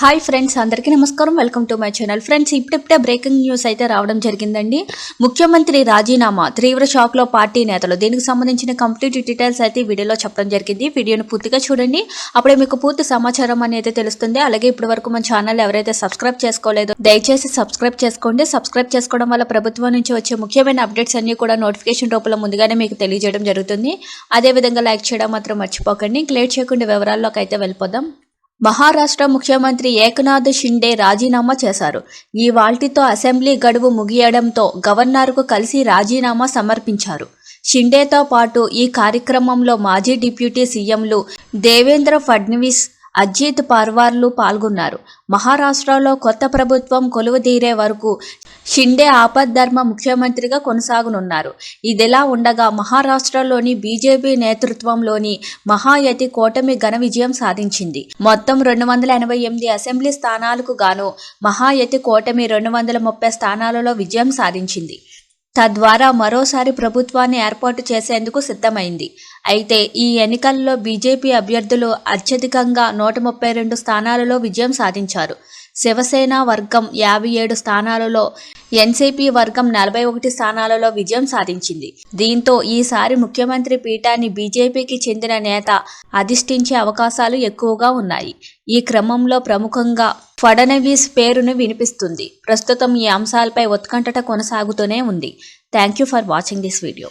Hi friends, అందరికీ నమస్కారం. Welcome to my channel. Friends, ఇప్పుడిప్పుడే బ్రేకింగ్ న్యూస్ అయితే రావడం జరిగిందండి. ముఖ్యమంత్రి రాజీనామా, తీవ్ర షాక్లో పార్టీ నేతలు. దీనికి సంబంధించిన కంప్లీట్ డీటెయిల్స్ అయితే వీడియోలో చెప్పడం జరిగింది. వీడియోను పూర్తిగా చూడండి, అప్పుడే మీకు పూర్తి సమాచారం అనేది తెలుస్తుంది. అలాగే ఇప్పటి వరకు మన ఛానల్ ఎవరైతే సబ్స్క్రైబ్ చేసుకోలేదో దయచేసి సబ్స్క్రైబ్ చేసుకోండి. సబ్స్క్రైబ్ చేసుకోవడం వల్ల ప్రభుత్వం నుంచి వచ్చే ముఖ్యమైన అప్డేట్స్ అన్ని కూడా నోటిఫికేషన్ రూపంలో ముందుగానే మీకు తెలియజేయడం జరుగుతుంది. అదేవిధంగా లైక్ చేయడం మాత్రం మర్చిపోకండి. లేట్ చేయకుండా వివరాల్లోకి అయితే వెళ్ళిపోదాం. మహారాష్ట్ర ముఖ్యమంత్రి ఏకనాథ్ షిండే రాజీనామా చేశారు. ఈ వాల్టితో అసెంబ్లీ గడువు ముగియడంతో గవర్నర్కు కలిసి రాజీనామా సమర్పించారు. షిండేతో పాటు ఈ కార్యక్రమంలో మాజీ డిప్యూటీ సీఎంలు దేవేంద్ర ఫడ్నవీస్, అజిత్ పవార్లు పాల్గొన్నారు. మహారాష్ట్రలో కొత్త ప్రభుత్వం కొలువుదీరే వరకు షిండే ఆపద్ధర్మ ముఖ్యమంత్రిగా కొనసాగనున్నారు. ఇదిలా ఉండగా మహారాష్ట్రలోని బీజేపీ నేతృత్వంలోని మహాయతి కూటమి ఘన విజయం సాధించింది. మొత్తం 288 అసెంబ్లీ స్థానాలకు గాను మహాయతి కూటమి 230 స్థానాలలో విజయం సాధించింది. తద్వారా మరోసారి ప్రభుత్వాన్ని ఏర్పాటు చేసేందుకు సిద్ధమైంది. అయితే ఈ ఎన్నికల్లో బీజేపీ అభ్యర్థులు అత్యధికంగా 132 స్థానాలలో విజయం సాధించారు. శివసేన వర్గం 57 స్థానాలలో, ఎన్సీపీ వర్గం 41 స్థానాలలో విజయం సాధించింది. దీంతో ఈసారి ముఖ్యమంత్రి పీఠాన్ని బీజేపీకి చెందిన నేత అధిష్ఠించే అవకాశాలు ఎక్కువగా ఉన్నాయి. ఈ క్రమంలో ప్రముఖంగా ఫడణవీస్ పేరును వినిపిస్తుంది. ప్రస్తుతం ఈ అంశాలపై ఉత్కంఠ కొనసాగుతూనే ఉంది. Thank you for watching this video.